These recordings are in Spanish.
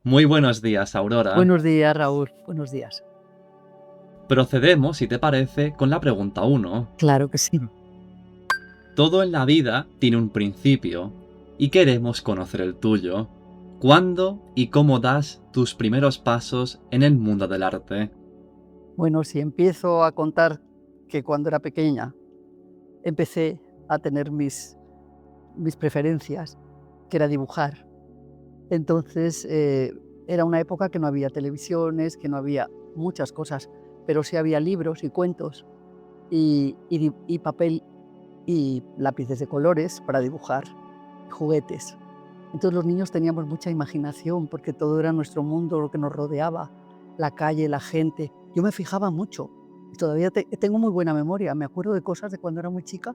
Muy buenos días, Aurora. Buenos días, Raúl. Buenos días. Procedemos, si te parece, con la pregunta 1. Claro que sí. Todo en la vida tiene un principio y queremos conocer el tuyo. ¿Cuándo y cómo das tus primeros pasos en el mundo del arte? Bueno, si empiezo a contar que cuando era pequeña empecé a tener mis preferencias, que era dibujar. Entonces, era una época que no había televisiones, que no había muchas cosas, pero sí había libros y cuentos y papel y lápices de colores para dibujar, y juguetes. Entonces los niños teníamos mucha imaginación porque todo era nuestro mundo, lo que nos rodeaba, la calle, la gente. Yo me fijaba mucho y todavía tengo muy buena memoria. Me acuerdo de cosas de cuando era muy chica,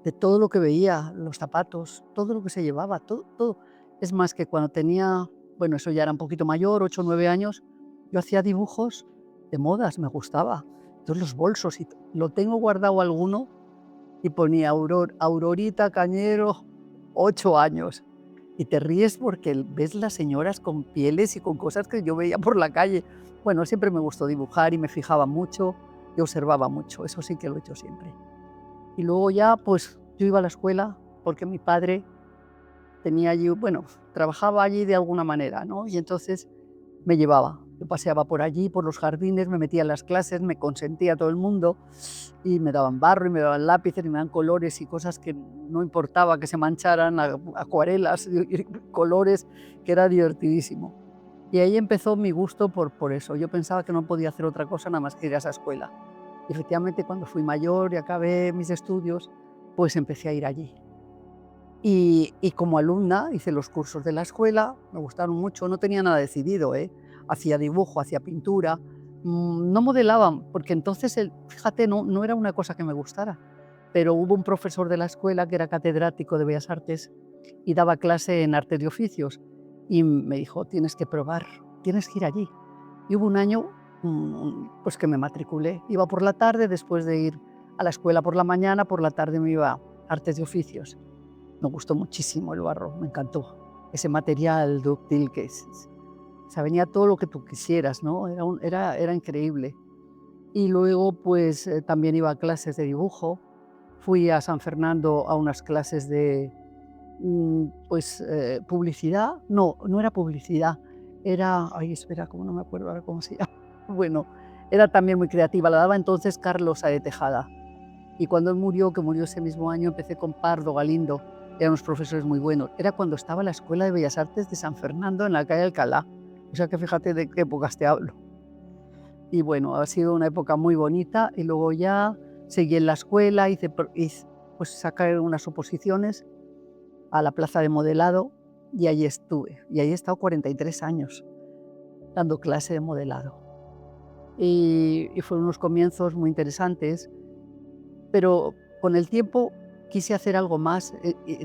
de todo lo que veía, los zapatos, todo lo que se llevaba, todo, todo. Es más que cuando tenía, bueno, eso ya era un poquito mayor, 8 o 9 años, yo hacía dibujos de modas, me gustaba. Entonces los bolsos, y lo tengo guardado alguno y ponía Aurorita Cañero, 8 años. Y te ríes porque ves las señoras con pieles y con cosas que yo veía por la calle. Bueno, siempre me gustó dibujar y me fijaba mucho y observaba mucho, eso sí que lo he hecho siempre. Y luego ya, pues yo iba a la escuela porque mi padre tenía allí, bueno, trabajaba allí de alguna manera, ¿no? Y entonces me llevaba. Yo paseaba por allí, por los jardines, me metía en las clases, me consentía a todo el mundo y me daban barro y me daban lápices y me daban colores y cosas que no importaba que se mancharan, acuarelas y colores, que era divertidísimo. Y ahí empezó mi gusto por eso. Yo pensaba que no podía hacer otra cosa nada más que ir a esa escuela. Y efectivamente, cuando fui mayor y acabé mis estudios, pues empecé a ir allí. Y como alumna hice los cursos de la escuela, me gustaron mucho, no tenía nada decidido, ¿eh? Hacía dibujo, hacía pintura, no modelaban, porque entonces, fíjate, no era una cosa que me gustara, pero hubo un profesor de la escuela que era catedrático de Bellas Artes y daba clase en arte de oficios y me dijo, tienes que probar, tienes que ir allí. Y hubo un año pues que me matriculé, iba por la tarde, después de ir a la escuela por la mañana, por la tarde me iba a artes de oficios. Me gustó muchísimo el barro, me encantó. Ese material dúctil que o sea, venía todo lo que tú quisieras, ¿no? Era increíble. Y luego, pues, también iba a clases de dibujo. Fui a San Fernando a unas clases de, pues, publicidad. No, no era publicidad, era, ay, espera, cómo no me acuerdo ahora cómo se llama. Bueno, era también muy creativa, la daba entonces Carlos Saez Tejada. Y cuando él murió, que murió ese mismo año, empecé con Pardo Galindo, eran unos profesores muy buenos. Era cuando estaba la Escuela de Bellas Artes de San Fernando en la calle Alcalá. O sea que fíjate de qué épocas te hablo. Y bueno, ha sido una época muy bonita y luego ya seguí en la escuela, pues saqué unas oposiciones a la plaza de modelado y ahí estuve. Y ahí he estado 43 años dando clase de modelado. Y fueron unos comienzos muy interesantes. Pero con el tiempo quise hacer algo más,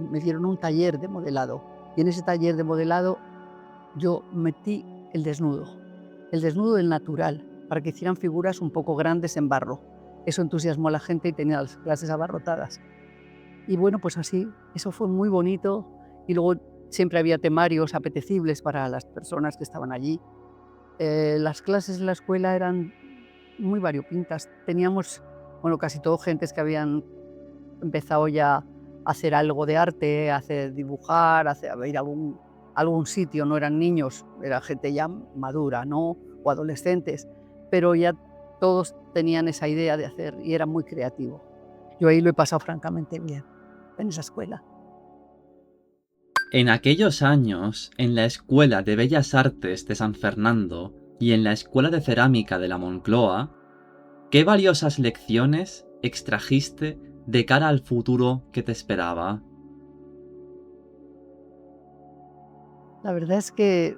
me dieron un taller de modelado, y en ese taller de modelado yo metí el desnudo del natural, para que hicieran figuras un poco grandes en barro. Eso entusiasmó a la gente y tenía las clases abarrotadas. Y bueno, pues así, eso fue muy bonito, y luego siempre había temarios apetecibles para las personas que estaban allí. Las clases en la escuela eran muy variopintas. Teníamos, bueno, casi todo gentes que habían empezado ya a hacer algo de arte, a hacer dibujar, a ir a algún sitio, no eran niños, era gente ya madura, ¿no? O adolescentes, pero ya todos tenían esa idea de hacer y era muy creativo. Yo ahí lo he pasado francamente bien, en esa escuela. En aquellos años, en la Escuela de Bellas Artes de San Fernando y en la Escuela de Cerámica de la Moncloa, ¿qué valiosas lecciones extrajiste de cara al futuro que te esperaba? La verdad es que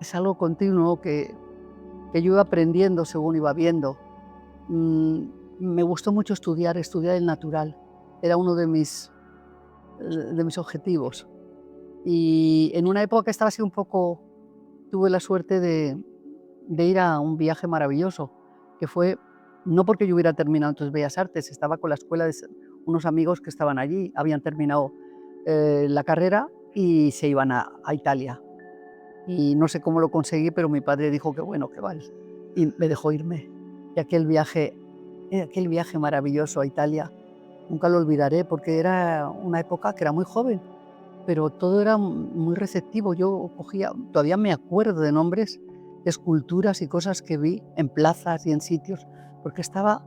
es algo continuo que yo iba aprendiendo según iba viendo. Mm, Me gustó mucho estudiar el natural. Era uno de mis objetivos. Y en una época que estaba así un poco, tuve la suerte de ir a un viaje maravilloso, que fue, no porque yo hubiera terminado entonces Bellas Artes, estaba con la escuela de unos amigos que estaban allí, habían terminado la carrera y se iban a Italia. y no sé cómo lo conseguí, pero mi padre dijo que bueno, que vale, y me dejó irme. Y aquel viaje maravilloso a Italia, nunca lo olvidaré porque era una época que era muy joven, pero todo era muy receptivo. Yo cogía, todavía me acuerdo de nombres, esculturas y cosas que vi en plazas y en sitios, porque estaba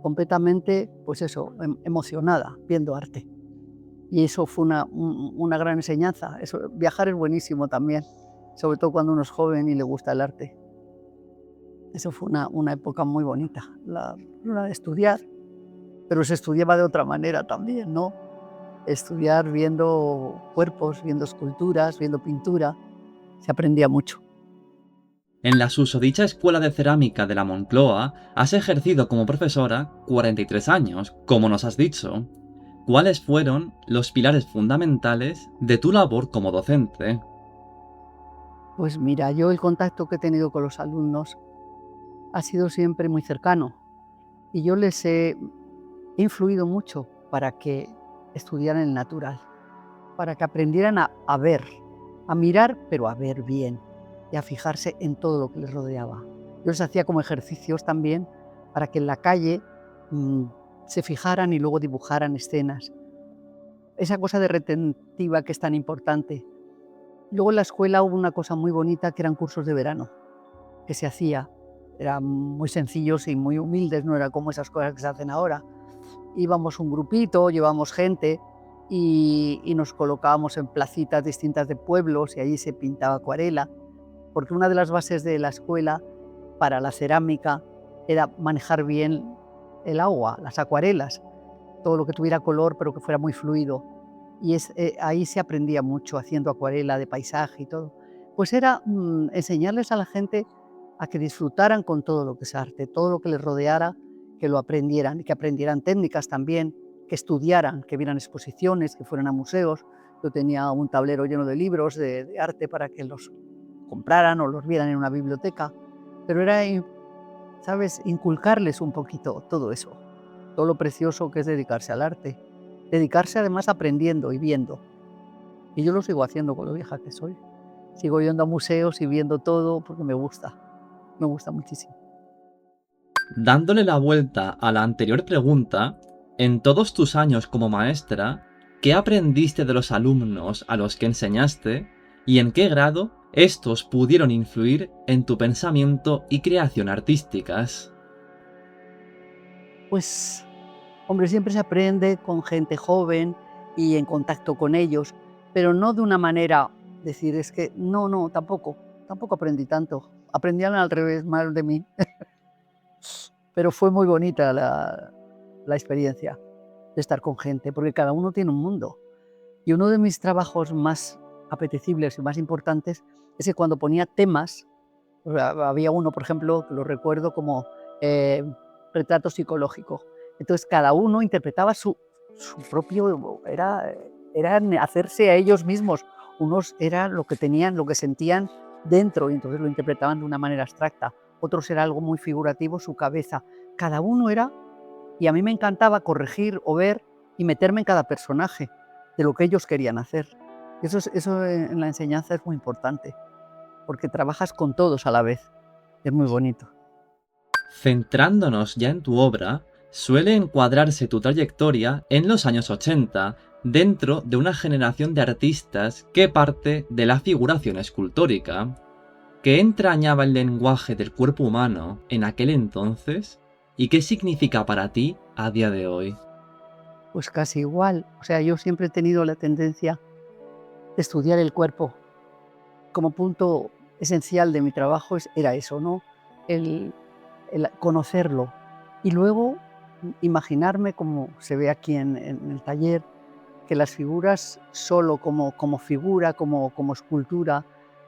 completamente, pues eso, emocionada viendo arte. Y eso fue una gran enseñanza. Eso, viajar es buenísimo también, sobre todo cuando uno es joven y le gusta el arte. Eso fue una época muy bonita, la de estudiar, pero se estudiaba de otra manera también, ¿no? Estudiar viendo cuerpos, viendo esculturas, viendo pintura, se aprendía mucho. En la susodicha Escuela de Cerámica de la Moncloa has ejercido como profesora 43 años, como nos has dicho. ¿Cuáles fueron los pilares fundamentales de tu labor como docente? Pues mira, yo el contacto que he tenido con los alumnos ha sido siempre muy cercano y yo les he influido mucho para que estudiaran el natural, para que aprendieran a ver, a mirar, pero a ver bien y a fijarse en todo lo que les rodeaba. Yo les hacía como ejercicios también para que en la calle mm, se fijaran y luego dibujaran escenas. Esa cosa de retentiva que es tan importante. Luego en la escuela hubo una cosa muy bonita que eran cursos de verano, que se hacía. Eran muy sencillos y muy humildes, no era como esas cosas que se hacen ahora. Íbamos un grupito, llevábamos gente y nos colocábamos en placitas distintas de pueblos y allí se pintaba acuarela, porque una de las bases de la escuela para la cerámica era manejar bien el agua, las acuarelas, todo lo que tuviera color pero que fuera muy fluido. Y ahí se aprendía mucho haciendo acuarela de paisaje y todo. Pues era enseñarles a la gente a que disfrutaran con todo lo que es arte, todo lo que les rodeara, que lo aprendieran, que aprendieran técnicas también, que estudiaran, que vieran exposiciones, que fueran a museos. Yo tenía un tablero lleno de libros de arte para que los compraran o los vieran en una biblioteca, pero era, ¿sabes?, inculcarles un poquito todo eso, todo lo precioso que es dedicarse al arte, dedicarse además aprendiendo y viendo. Y yo lo sigo haciendo con lo vieja que soy. Sigo yendo a museos y viendo todo porque me gusta muchísimo. Dándole la vuelta a la anterior pregunta, en todos tus años como maestra, ¿qué aprendiste de los alumnos a los que enseñaste y en qué grado estos pudieron influir en tu pensamiento y creación artísticas? Pues, hombre, siempre se aprende con gente joven y en contacto con ellos, pero no de una manera, decir, es que no, no, tampoco aprendí tanto. Aprendían al revés, mal de mí. Pero fue muy bonita la experiencia de estar con gente, porque cada uno tiene un mundo. Y uno de mis trabajos más apetecibles y más importantes es que cuando ponía temas, o sea, había uno, por ejemplo, que lo recuerdo como eh, retrato psicológico. Entonces cada uno interpretaba su propio, era hacerse a ellos mismos. Unos era lo que tenían, lo que sentían dentro y entonces lo interpretaban de una manera abstracta. Otros era algo muy figurativo, su cabeza. Cada uno era, y a mí me encantaba corregir o ver y meterme en cada personaje de lo que ellos querían hacer. Eso en la enseñanza es muy importante, porque trabajas con todos a la vez. Es muy bonito. Centrándonos ya en tu obra, suele encuadrarse tu trayectoria en los años 80, dentro de una generación de artistas que parte de la figuración escultórica. ¿Qué entrañaba el lenguaje del cuerpo humano en aquel entonces y qué significa para ti a día de hoy? Pues casi igual. O sea, yo siempre he tenido la tendencia de estudiar el cuerpo. Como punto esencial de mi trabajo era eso, ¿no? El, el conocerlo. Y luego imaginarme, como se ve aquí en el taller, que las figuras solo como figura, como escultura,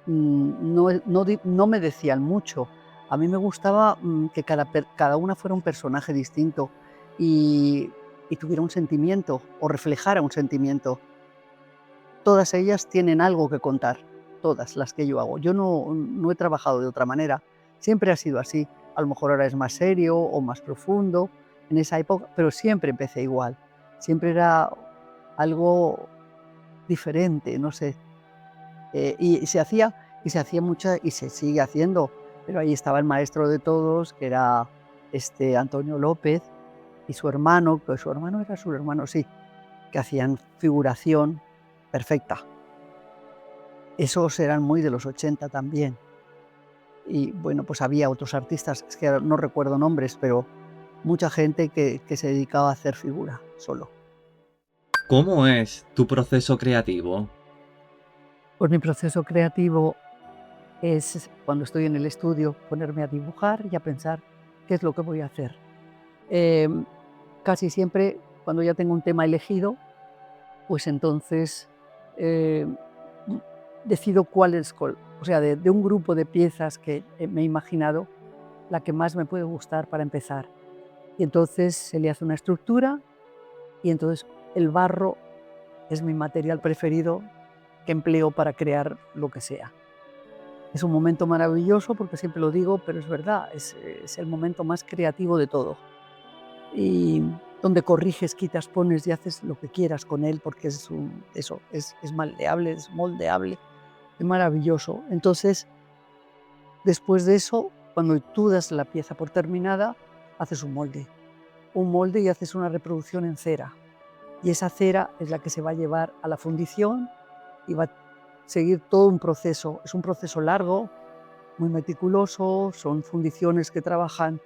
no me decían mucho. A mí me gustaba que cada una fuera un personaje distinto y, y tuviera un sentimiento o reflejara un sentimiento. Todas ellas tienen algo que contar, todas las que yo hago. Yo no he trabajado de otra manera, siempre ha sido así. A lo mejor ahora es más serio o más profundo en esa época, pero siempre empecé igual. Siempre era algo diferente, no sé. Y se hacía y se hacía mucha, y se sigue haciendo, pero ahí estaba el maestro de todos, que era Antonio López, y su hermano, que su hermano era su hermano, sí, que hacían figuración perfecta. Esos eran muy de los 80 también. Y bueno, pues había otros artistas, es que ahora no recuerdo nombres, pero mucha gente que se dedicaba a hacer figura solo. ¿Cómo es tu proceso creativo? Pues mi proceso creativo es, cuando estoy en el estudio, ponerme a dibujar y a pensar qué es lo que voy a hacer. Em, Casi siempre, cuando ya tengo un tema elegido, pues entonces eh, mm, decido cuál es, o sea, de un grupo de piezas que me he imaginado, la que más me puede gustar para empezar. Y entonces se le hace una estructura y entonces el barro es mi material preferido que empleo para crear lo que sea. Es un momento maravilloso porque siempre lo digo, pero es verdad, es el momento más creativo de todo. Y donde corriges, quitas, pones y haces lo que quieras con él porque es maldeable, es moldeable, es maravilloso. Entonces, después de eso, cuando tú das la pieza por terminada, haces un molde y haces una reproducción en cera. Y esa cera es la que se va a llevar a la fundición y va a seguir todo un proceso. Es un proceso largo, muy meticuloso, son fundiciones que trabajan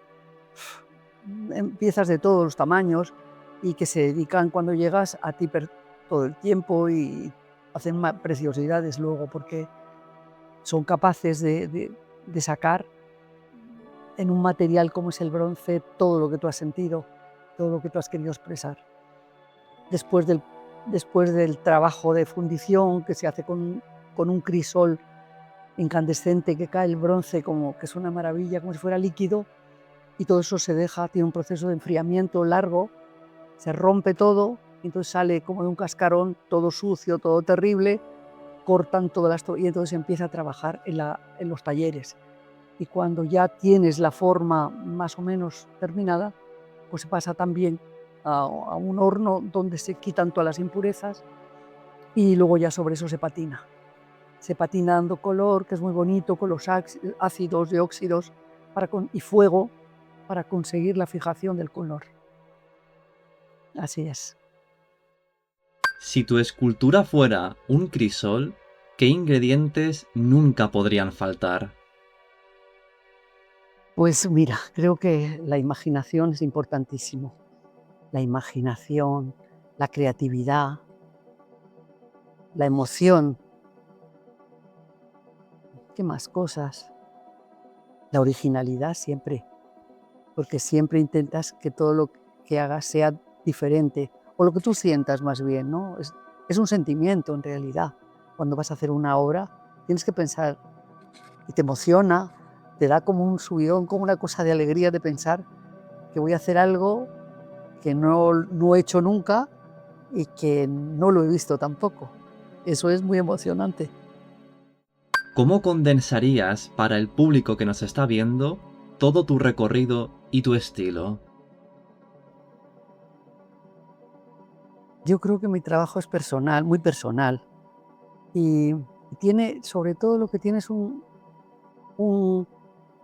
en piezas de todos los tamaños y que se dedican cuando llegas a tiper todo el tiempo y hacen preciosidades luego porque son capaces de sacar en un material como es el bronce todo lo que tú has sentido, todo lo que tú has querido expresar. Después del trabajo de fundición que se hace con un crisol incandescente que cae el bronce como que es una maravilla, como si fuera líquido, y todo eso se deja, tiene un proceso de enfriamiento largo, se rompe todo, y entonces sale como de un cascarón todo sucio, todo terrible, cortan todas y entonces empieza a trabajar en los talleres. Y cuando ya tienes la forma más o menos terminada, pues se pasa también a un horno donde se quitan todas las impurezas y luego ya sobre eso se patina. Se patina dando color, que es muy bonito, con los ácidos y óxidos y fuego para conseguir la fijación del color. Así es. Si tu escultura fuera un crisol, ¿qué ingredientes nunca podrían faltar? Pues mira, creo que la imaginación es importantísimo. La imaginación, la creatividad, la emoción. ¿Qué más cosas? La originalidad siempre, porque siempre intentas que todo lo que hagas sea diferente, o lo que tú sientas más bien, ¿no? Es un sentimiento en realidad. Cuando vas a hacer una obra, tienes que pensar, y te emociona, te da como un subidón, como una cosa de alegría de pensar que voy a hacer algo que no he hecho nunca y que no lo he visto tampoco. Eso es muy emocionante. ¿Cómo condensarías para el público que nos está viendo todo tu recorrido y tu estilo? Yo creo que mi trabajo es personal, muy personal, y tiene, sobre todo lo que tiene es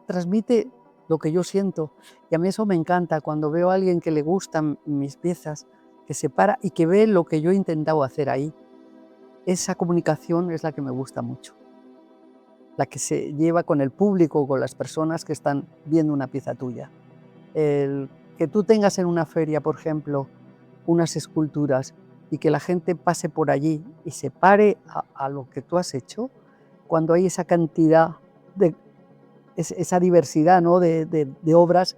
transmite lo que yo siento, y a mí eso me encanta cuando veo a alguien que le gustan mis piezas, que se para y que ve lo que yo he intentado hacer ahí. Esa comunicación es la que me gusta mucho, la que se lleva con el público, con las personas que están viendo una pieza tuya. El que tú tengas en una feria, por ejemplo, unas esculturas y que la gente pase por allí y se pare a lo que tú has hecho, cuando hay esa cantidad, esa diversidad, ¿no? de obras,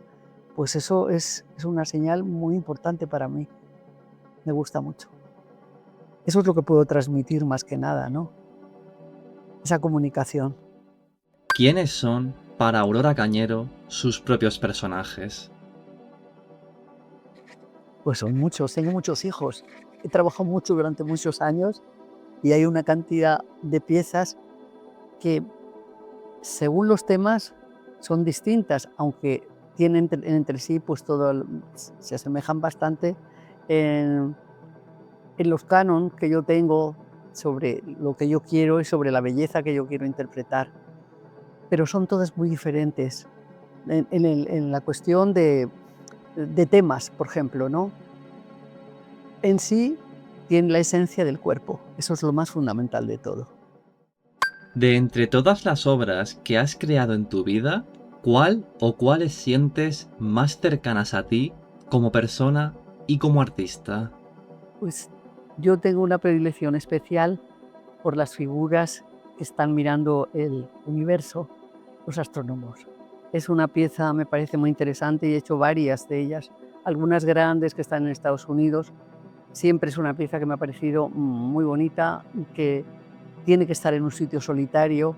pues eso es una señal muy importante para mí. Me gusta mucho. Eso es lo que puedo transmitir más que nada, ¿no? Esa comunicación. ¿Quiénes son, para Aurora Cañero, sus propios personajes? Pues son muchos, tengo muchos hijos. He trabajado mucho durante muchos años y hay una cantidad de piezas que, según los temas, son distintas, aunque tienen entre sí, pues se asemejan bastante en los canon que yo tengo. sobre lo que yo quiero y sobre la belleza que yo quiero interpretar. Pero son todas muy diferentes. En la cuestión de temas, por ejemplo, ¿no? En sí tiene la esencia del cuerpo. Eso es lo más fundamental de todo. De entre todas las obras que has creado en tu vida, ¿cuál o cuáles sientes más cercanas a ti como persona y como artista? Pues yo tengo una predilección especial por las figuras que están mirando el universo, los astrónomos. Es una pieza, me parece muy interesante y he hecho varias de ellas, algunas grandes que están en Estados Unidos. Siempre es una pieza que me ha parecido muy bonita y que tiene que estar en un sitio solitario,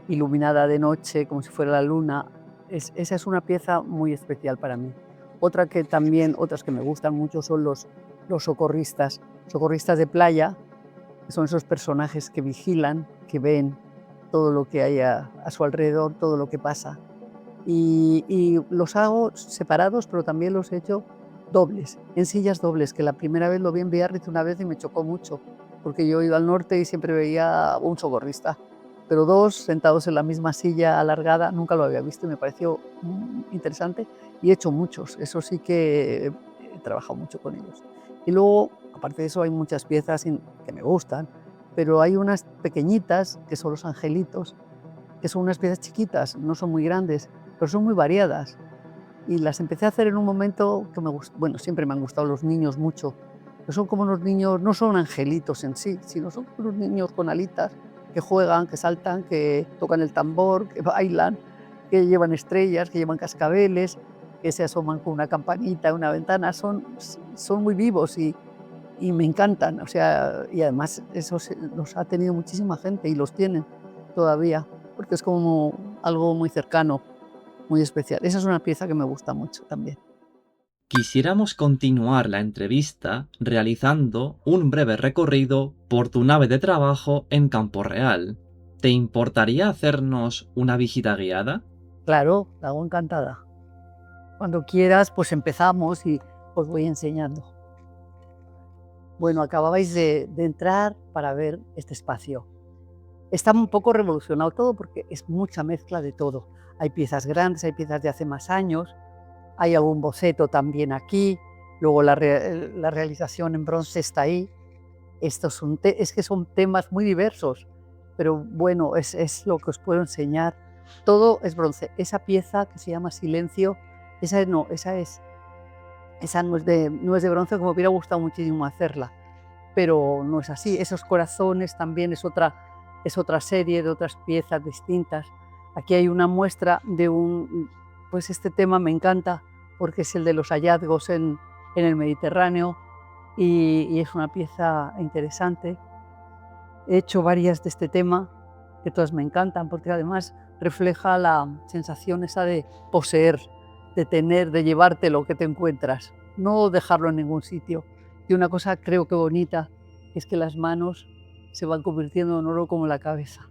iluminada de noche, como si fuera la luna. Esa es una pieza muy especial para mí. Otras que me gustan mucho son los socorristas de playa, que son esos personajes que vigilan, que ven todo lo que hay a su alrededor, todo lo que pasa. Y los hago separados, pero también los he hecho dobles, en sillas dobles, que la primera vez lo vi en Biarritz una vez y me chocó mucho, porque yo he ido al norte y siempre veía un socorrista, pero dos sentados en la misma silla alargada, nunca lo había visto y me pareció interesante, y he hecho muchos, eso sí que he trabajado mucho con ellos. Y luego, aparte de eso, hay muchas piezas que me gustan, pero hay unas pequeñitas, que son los angelitos, que son unas piezas chiquitas, no son muy grandes, pero son muy variadas. Y las empecé a hacer en un momento que me gustó. Bueno, siempre me han gustado los niños mucho, pero son como unos niños, no son angelitos en sí, sino son unos niños con alitas que juegan, que saltan, que tocan el tambor, que bailan, que llevan estrellas, que llevan cascabeles, que se asoman con una campanita en una ventana. Son muy vivos y me encantan. O sea, y además los ha tenido muchísima gente y los tienen todavía, porque es como algo muy cercano, muy especial. Esa es una pieza que me gusta mucho también. Quisiéramos continuar la entrevista realizando un breve recorrido por tu nave de trabajo en Campo Real. ¿Te importaría hacernos una visita guiada? Claro, la hago encantada. Cuando quieras, pues empezamos y os voy enseñando. Bueno, acababais de entrar para ver este espacio. Está un poco revolucionado todo porque es mucha mezcla de todo. Hay piezas grandes, hay piezas de hace más años, hay algún boceto también aquí, luego la realización en bronce está ahí. Es que son temas muy diversos, pero bueno, es lo que os puedo enseñar. Todo es bronce. Esa pieza que se llama Silencio, esa no, esa no es de bronce, como me hubiera gustado muchísimo hacerla, pero no es así. Esos corazones también es otra serie de otras piezas distintas. Aquí hay una muestra de pues este tema me encanta porque es el de los hallazgos en el Mediterráneo y es una pieza interesante. He hecho varias de este tema, que todas me encantan, porque además refleja la sensación esa de poseer, de tener, de llevarte lo que te encuentras, no dejarlo en ningún sitio. Y una cosa creo que bonita es que las manos se van convirtiendo en oro como la cabeza.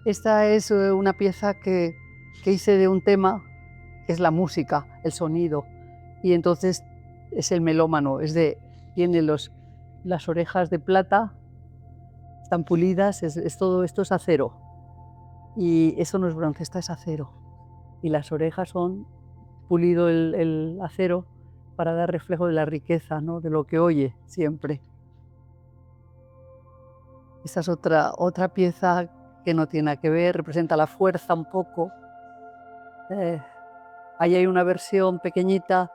Esta es una pieza que hice de un tema, que es la música, el sonido, y entonces es el melómano, tiene las orejas de plata, están pulidas, todo esto es acero, y eso no es bronce, esta es acero, y las orejas son pulido el acero para dar reflejo de la riqueza, ¿no? De lo que oye siempre. Esta es otra pieza que no tiene nada que ver, representa la fuerza un poco. Ahí hay una versión pequeñita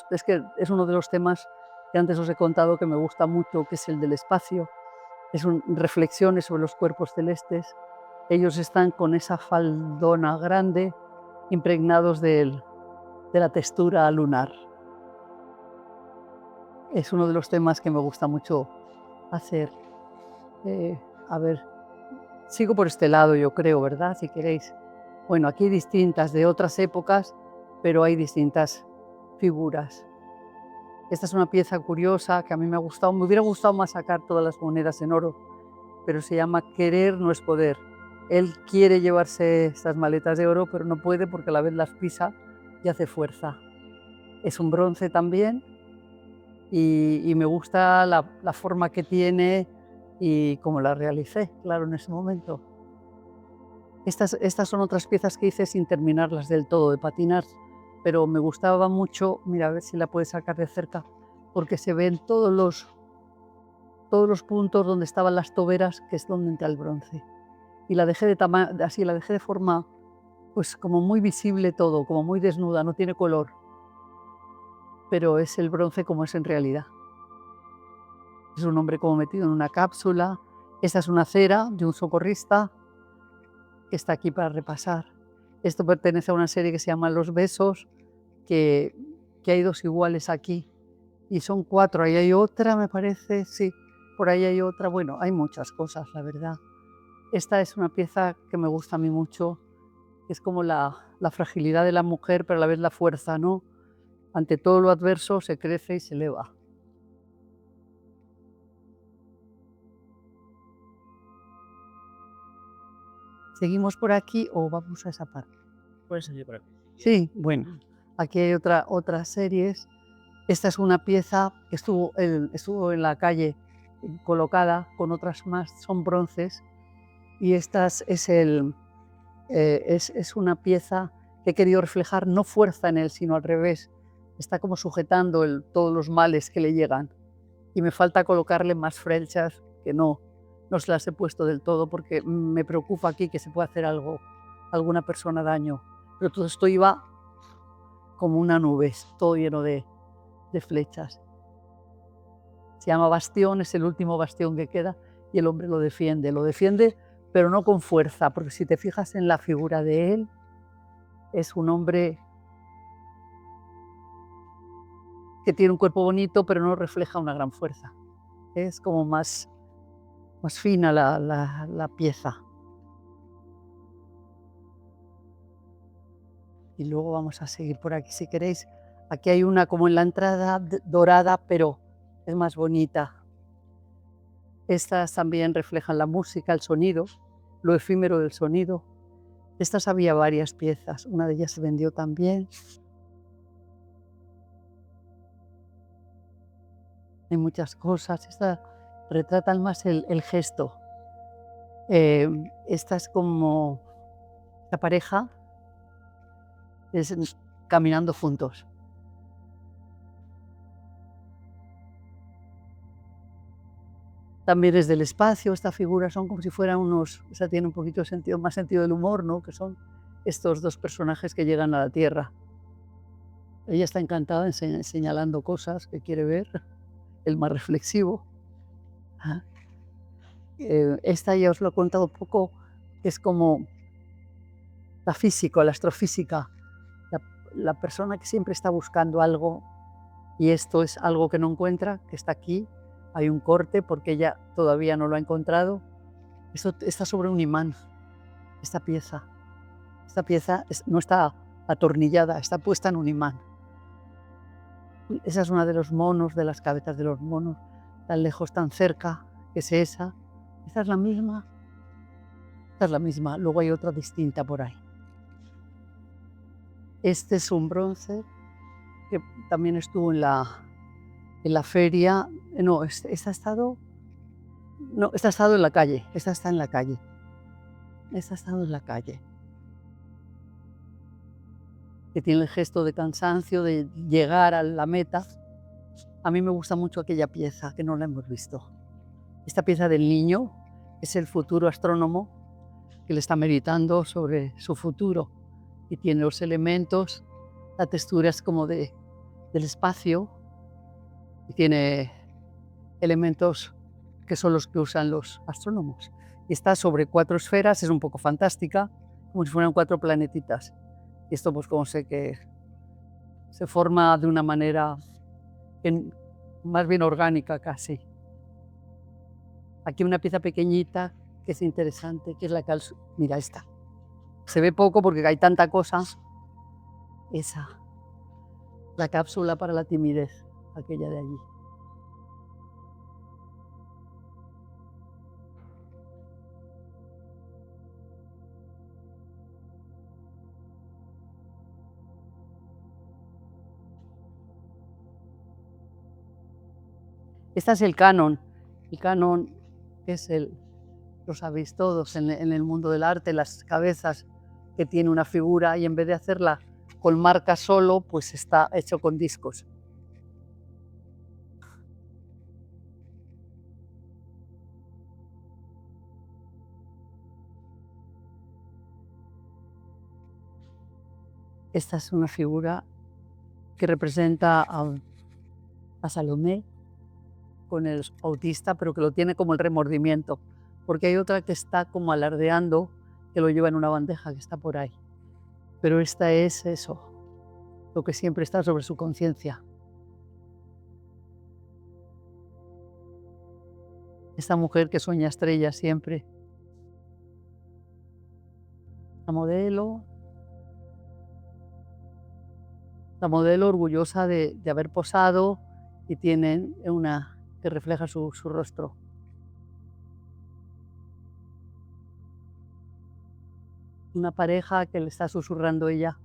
es que es uno de los temas que antes os he contado que me gusta mucho, que es el del espacio. Reflexiones sobre los cuerpos celestes. Ellos están con esa faldona grande, impregnados de la textura lunar. Es uno de los temas que me gusta mucho hacer. A ver, sigo por este lado, yo creo, ¿verdad? Si queréis. Bueno, aquí hay distintas de otras épocas, pero hay distintas figuras. Esta es una pieza curiosa que a mí me ha gustado. Me hubiera gustado más sacar todas las monedas en oro, pero se llama Querer no es poder. Él quiere llevarse estas maletas de oro, pero no puede porque a la vez las pisa y hace fuerza. Es un bronce también y me gusta la forma que tiene y cómo la realicé, claro, en ese momento. Estas son otras piezas que hice sin terminarlas del todo, de patinar, pero me gustaba mucho, mira, a ver si la puedes sacar de cerca, porque se ven todos los puntos donde estaban las toberas, que es donde entra el bronce. Y la dejé así, la dejé de forma, pues como muy visible todo, como muy desnuda, no tiene color, pero es el bronce como es en realidad. Es un hombre como metido en una cápsula. Esta es una cera de un socorrista que está aquí para repasar. Esto pertenece a una serie que se llama Los Besos, que, que hay dos iguales aquí. Y son 4, ahí hay otra, me parece, sí, por ahí hay otra. Bueno, hay muchas cosas, la verdad. Esta es una pieza que me gusta a mí mucho, que es como la fragilidad de la mujer, pero a la vez la fuerza, ¿no? Ante todo lo adverso se crece y se eleva. ¿Seguimos por aquí o vamos a esa parte? Puedes seguir por aquí. Sí, bueno, aquí hay otras series. Esta es una pieza que estuvo en la calle colocada con otras más, son bronces, y esta es una pieza que he querido reflejar no fuerza en él, sino al revés. Está como sujetando todos los males que le llegan. Y me falta colocarle más flechas que no se las he puesto del todo porque me preocupa aquí que se pueda hacer alguna persona daño. Pero todo esto iba como una nube, todo lleno de flechas. Se llama bastión, es el último bastión que queda y el hombre lo defiende, pero no con fuerza, porque si te fijas en la figura de él, es un hombre que tiene un cuerpo bonito, pero no refleja una gran fuerza. Es como más fina la pieza. Y luego vamos a seguir por aquí si queréis. Aquí hay una como en la entrada dorada, pero es más bonita. Estas también reflejan la música, el sonido, lo efímero del sonido. De estas había varias piezas, una de ellas se vendió también. Hay muchas cosas, esta retratan más el gesto. Esta es como la pareja caminando juntos. También es del espacio, esta figura son como si fueran esa tiene un poquito de sentido, más sentido del humor, ¿no? Que son estos dos personajes que llegan a la Tierra. Ella está encantada señalando cosas que quiere ver, el más reflexivo. Esta ya os lo he contado un poco, es como la física, la astrofísica, la persona que siempre está buscando algo y esto es algo que no encuentra, que está aquí, hay un corte porque ella todavía no lo ha encontrado. Esto está sobre un imán, esta pieza. Esta pieza no está atornillada, está puesta en un imán. Esa es una de los monos, de las cabezas de los monos, tan lejos, tan cerca, que es esa. Esta es la misma. Esta es la misma, luego hay otra distinta por ahí. Este es un bronce que también estuvo en la feria. No, esta ha estado. No, esta ha estado en la calle. Esta está en la calle. Esta ha estado en la calle. Que tiene el gesto de cansancio, de llegar a la meta. A mí me gusta mucho aquella pieza, que no la hemos visto. Esta pieza del niño es el futuro astrónomo que le está meditando sobre su futuro y tiene los elementos, la textura es como del espacio y tiene elementos que son los que usan los astrónomos. Y está sobre 4 esferas, es un poco fantástica, como si fueran 4 planetitas. Y esto pues como sé que se forma de una manera más bien orgánica casi. Aquí una pieza pequeñita que es interesante, que es la cápsula. Mira esta. Se ve poco porque hay tanta cosa. Esa. La cápsula para la timidez, aquella de allí. Este es el canon. El canon es lo sabéis todos, en el mundo del arte, las cabezas que tiene una figura y en vez de hacerla con marca solo, pues está hecho con discos. Esta es una figura que representa a Salomé con el autista, pero que lo tiene como el remordimiento, porque hay otra que está como alardeando, que lo lleva en una bandeja que está por ahí. Pero esta es eso, lo que siempre está sobre su conciencia. Esta mujer que sueña estrellas siempre. La modelo orgullosa de haber posado y tiene una que refleja su rostro. Una pareja que le está susurrando ella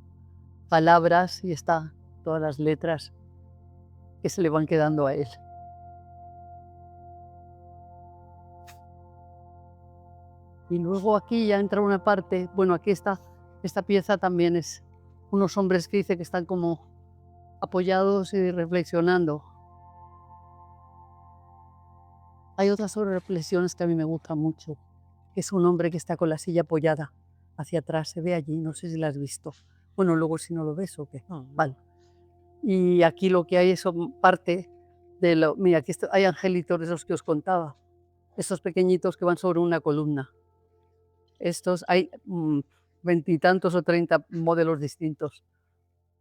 palabras y está todas las letras que se le van quedando a él. Y luego aquí ya entra una parte, bueno, aquí está, esta pieza también es unos hombres que dice que están como apoyados y reflexionando. Hay otras reflexiones que a mí me gustan mucho, que es un hombre que está con la silla apoyada hacia atrás, se ve allí, no sé si la has visto. Bueno, luego si no lo ves o qué. Vale. Y aquí lo que hay es parte de lo... Mira, aquí hay angelitos de esos que os contaba, estos pequeñitos que van sobre una columna. Estos hay veintitantos o 30 modelos distintos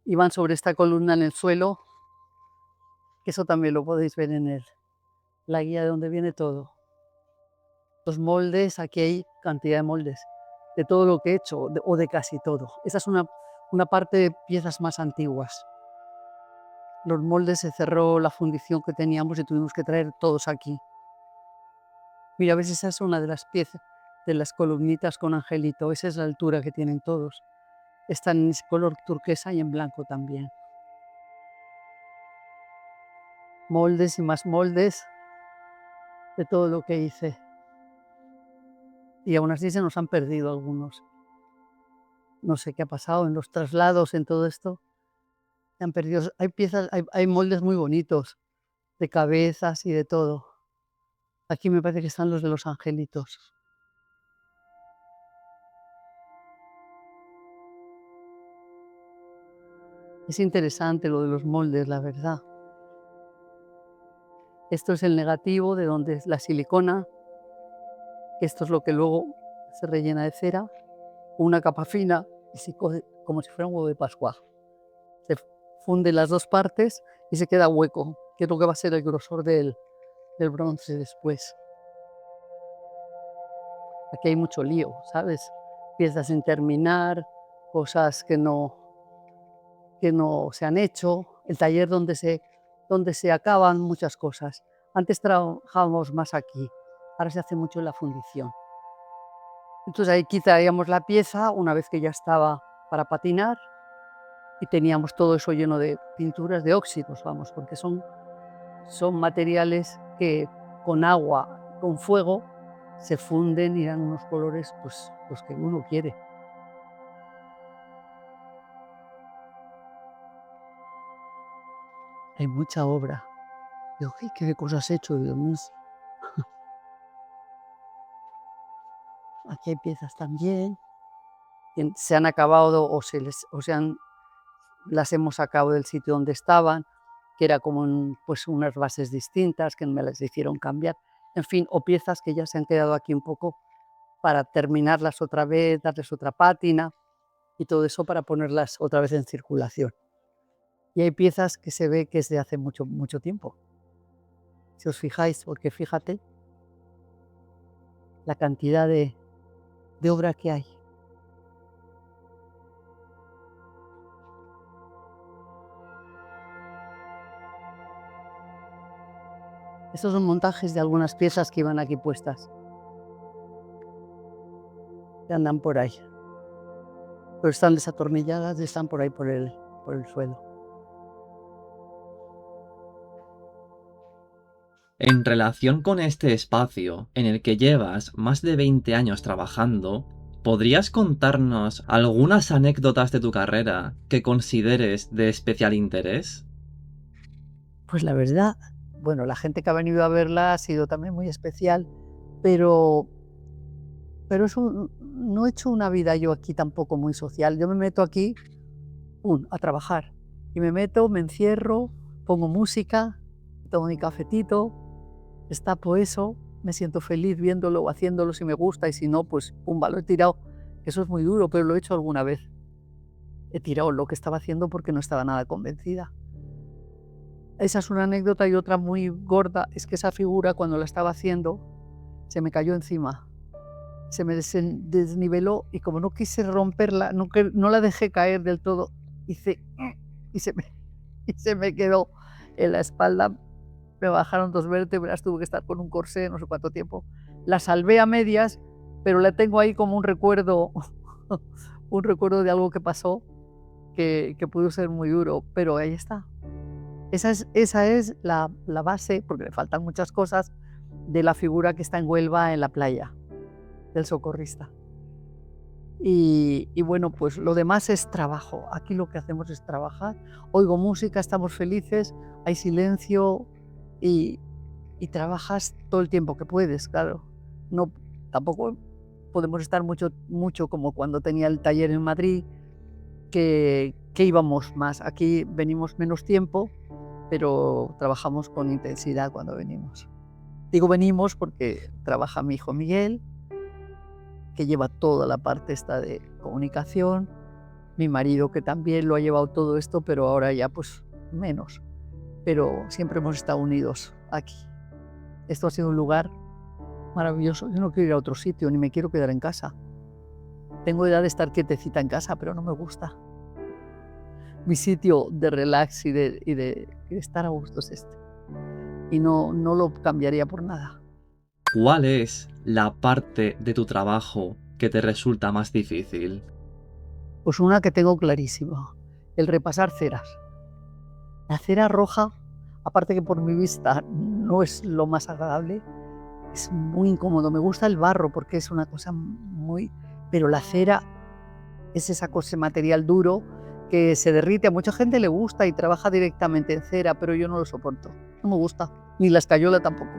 y van sobre esta columna en el suelo, que eso también lo podéis ver en la guía de donde viene todo. Los moldes, aquí hay cantidad de moldes, de todo lo que he hecho o de casi todo. Esa es una parte de piezas más antiguas. Los moldes se cerró la fundición que teníamos y tuvimos que traer todos aquí. Mira, ves, esa es una de las piezas, de las columnitas con angelito, esa es la altura que tienen todos. Están en color turquesa y en blanco también. Moldes y más moldes de todo lo que hice. Y aún así se nos han perdido algunos. No sé qué ha pasado en los traslados, en todo esto. Se han perdido. Hay piezas, hay moldes muy bonitos, de cabezas y de todo. Aquí me parece que están los de los angelitos. Es interesante lo de los moldes, la verdad. Esto es el negativo de donde es la silicona. Esto es lo que luego se rellena de cera, una capa fina y se coge como si fuera un huevo de Pascua. Se funden las dos partes y se queda hueco, que es lo que va a ser el grosor del bronce después. Aquí hay mucho lío, ¿sabes? Piezas sin terminar, cosas que no se han hecho, el taller donde se acaban muchas cosas. Antes trabajábamos más aquí, ahora se hace mucho en la fundición. Entonces ahí quitaríamos la pieza una vez que ya estaba para patinar y teníamos todo eso lleno de pinturas de óxidos, vamos, porque son materiales que con agua, con fuego, se funden y dan unos colores pues, los que uno quiere. Hay mucha obra. Digo, ¿qué cosas has hecho? Digo, no sé. Aquí hay piezas también que se han acabado o las hemos sacado del sitio donde estaban, que era como pues unas bases distintas que me las hicieron cambiar. En fin, o piezas que ya se han quedado aquí un poco para terminarlas otra vez, darles otra pátina y todo eso para ponerlas otra vez en circulación. Y hay piezas que se ve que es de hace mucho, mucho tiempo. Si os fijáis, porque fíjate la cantidad de obra que hay. Estos son montajes de algunas piezas que iban aquí puestas, que andan por ahí. Pero están desatornilladas y están por ahí por el suelo. En relación con este espacio, en el que llevas más de 20 años trabajando, ¿podrías contarnos algunas anécdotas de tu carrera que consideres de especial interés? Pues la verdad, bueno, la gente que ha venido a verla ha sido también muy especial, pero no he hecho una vida yo aquí tampoco muy social. Yo me meto aquí, a trabajar. Y me meto, me encierro, pongo música, tomo mi cafetito, destapo eso, me siento feliz viéndolo o haciéndolo si me gusta y si no, pues pumba, lo he tirado. Eso es muy duro, pero lo he hecho alguna vez. He tirado lo que estaba haciendo porque no estaba nada convencida. Esa es una anécdota y otra muy gorda, es que esa figura cuando la estaba haciendo se me cayó encima, se me desniveló y como no quise romperla, no la dejé caer del todo, hice y se me, y se me quedó en la espalda, me bajaron 2 vértebras, tuve que estar con un corsé no sé cuánto tiempo. La salvé a medias, pero la tengo ahí como un recuerdo, un recuerdo de algo que pasó que pudo ser muy duro, pero ahí está. Esa es la base, porque le faltan muchas cosas, de la figura que está en Huelva en la playa, del socorrista. Y bueno, pues lo demás es trabajo. Aquí lo que hacemos es trabajar. Oigo música, estamos felices, hay silencio y, y trabajas todo el tiempo que puedes, claro. No, tampoco podemos estar mucho como cuando tenía el taller en Madrid, que íbamos más. Aquí venimos menos tiempo, pero trabajamos con intensidad cuando venimos. Digo venimos porque trabaja mi hijo Miguel, que lleva toda la parte esta de comunicación, mi marido que también lo ha llevado todo esto, pero ahora ya pues menos. Pero siempre hemos estado unidos aquí. Esto ha sido un lugar maravilloso. Yo no quiero ir a otro sitio, ni me quiero quedar en casa. Tengo edad de estar quietecita en casa, pero no me gusta. Mi sitio de relax y de estar a gusto es este. Y no lo cambiaría por nada. ¿Cuál es la parte de tu trabajo que te resulta más difícil? Pues una que tengo clarísima, el repasar ceras. La cera roja, aparte que por mi vista no es lo más agradable, es muy incómodo. Me gusta el barro porque es una cosa muy... Pero la cera es esa cosa, material duro que se derrite. A mucha gente le gusta y trabaja directamente en cera, pero yo no lo soporto. No me gusta. Ni la escayola tampoco.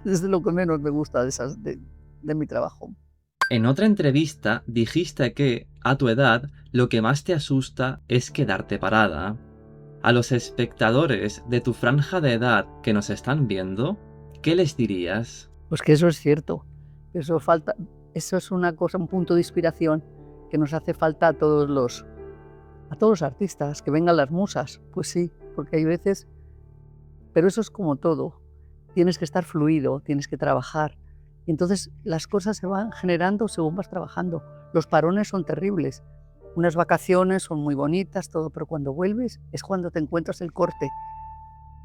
Es de lo que menos me gusta de mi trabajo. En otra entrevista dijiste que, a tu edad, lo que más te asusta es quedarte parada. A los espectadores de tu franja de edad que nos están viendo, ¿qué les dirías? Pues que eso es cierto. Eso es una cosa, un punto de inspiración que nos hace falta a todos los artistas, que vengan las musas. Pues sí, porque hay veces, pero eso es como todo. Tienes que estar fluido, tienes que trabajar. Y entonces las cosas se van generando según vas trabajando. Los parones son terribles. Unas vacaciones son muy bonitas, todo, pero cuando vuelves es cuando te encuentras el corte.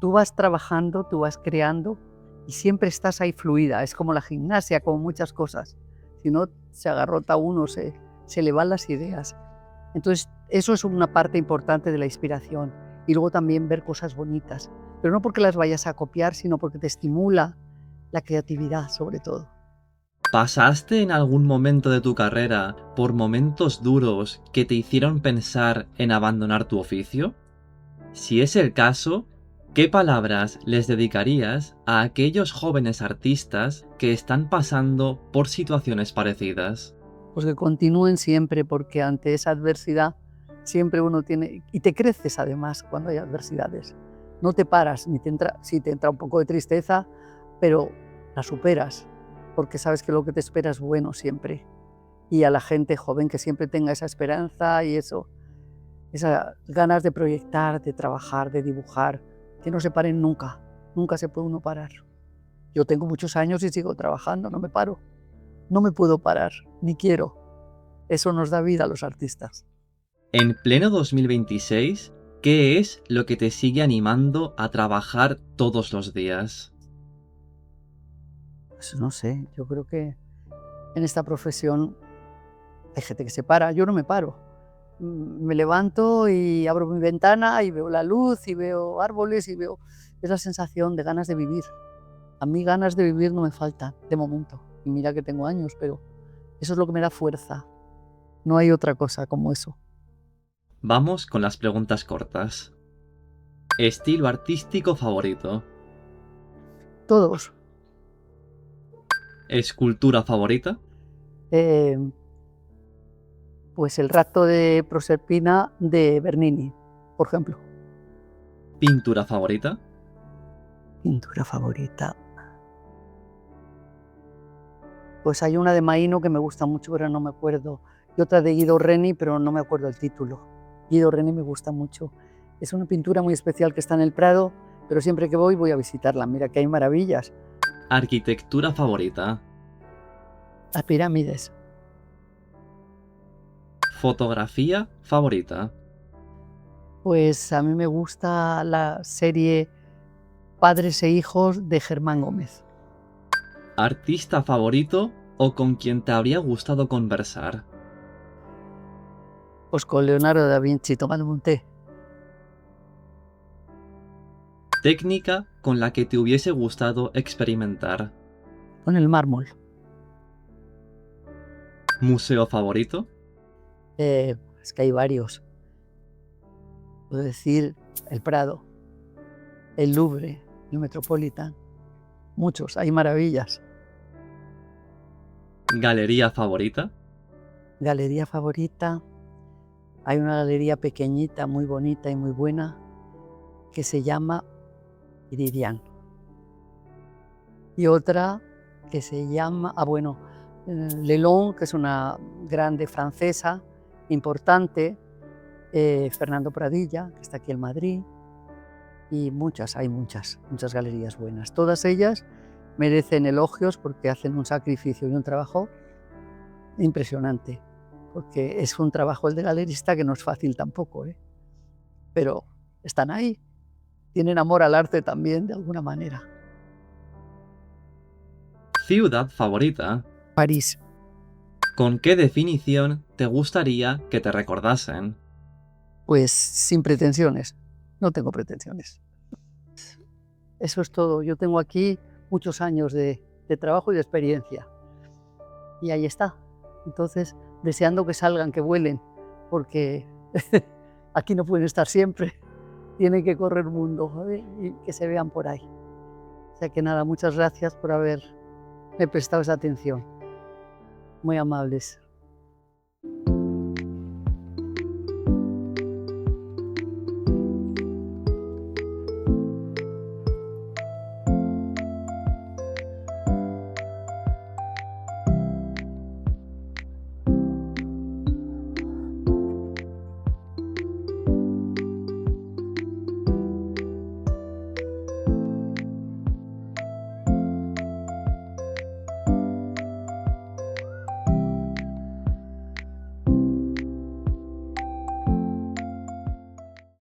Tú vas trabajando, tú vas creando y siempre estás ahí fluida. Es como la gimnasia, como muchas cosas. Si no, se agarrota uno, se le van las ideas. Entonces, eso es una parte importante de la inspiración. Y luego también ver cosas bonitas. Pero no porque las vayas a copiar, sino porque te estimula la creatividad, sobre todo. ¿Pasaste en algún momento de tu carrera por momentos duros que te hicieron pensar en abandonar tu oficio? Si es el caso, ¿qué palabras les dedicarías a aquellos jóvenes artistas que están pasando por situaciones parecidas? Pues que continúen siempre, porque ante esa adversidad siempre uno tiene... Y te creces además cuando hay adversidades. No te paras, ni sí te entra un poco de tristeza, pero la superas, porque sabes que lo que te espera es bueno siempre. Y a la gente joven que siempre tenga esa esperanza y eso, esas ganas de proyectar, de trabajar, de dibujar, que no se paren nunca, nunca se puede uno parar. Yo tengo muchos años y sigo trabajando, no me paro, no me puedo parar, ni quiero. Eso nos da vida a los artistas. En pleno 2026, ¿qué es lo que te sigue animando a trabajar todos los días? Pues no sé, yo creo que en esta profesión hay gente que se para, yo no me paro. Me levanto y abro mi ventana y veo la luz y veo árboles y veo... Es la sensación de ganas de vivir. A mí ganas de vivir no me faltan, de momento. Y mira que tengo años, pero eso es lo que me da fuerza. No hay otra cosa como eso. Vamos con las preguntas cortas. ¿Estilo artístico favorito? Todos. ¿Escultura favorita? Eh, pues el rapto de Proserpina de Bernini, por ejemplo. ¿Pintura favorita? Pintura favorita. Pues hay una de Maino que me gusta mucho, pero no me acuerdo. Y otra de Guido Reni, pero no me acuerdo el título. Guido Reni me gusta mucho. Es una pintura muy especial que está en el Prado, pero siempre que voy a visitarla. Mira que hay maravillas. ¿Arquitectura favorita? Las pirámides. ¿Fotografía favorita? Pues a mí me gusta la serie Padres e Hijos de Germán Gómez. ¿Artista favorito o con quien te habría gustado conversar? Pues con Leonardo da Vinci tomándome un té. ¿Técnica con la que te hubiese gustado experimentar? Con el mármol. ¿Museo favorito? Es que hay varios. Puedo decir el Prado, el Louvre, el Metropolitan. Muchos, hay maravillas. ¿Galería favorita? Galería favorita. Hay una galería pequeñita, muy bonita y muy buena, que se llama Iridian. Y otra que se llama, Lelon, que es una grande francesa, importante, Fernando Pradilla, que está aquí en Madrid, y hay muchas galerías buenas. Todas ellas merecen elogios porque hacen un sacrificio y un trabajo impresionante, porque es un trabajo el de galerista que no es fácil tampoco, pero están ahí, tienen amor al arte también de alguna manera. ¿Ciudad favorita? París. ¿Con qué definición te gustaría que te recordasen? Pues sin pretensiones, no tengo pretensiones. Eso es todo, yo tengo aquí muchos años de trabajo y de experiencia, y ahí está. Entonces, deseando que salgan, que vuelen, porque aquí no pueden estar siempre, tienen que correr el mundo, ¿vale? Y que se vean por ahí. O sea que nada, muchas gracias por haberme prestado esa atención. Muy amables.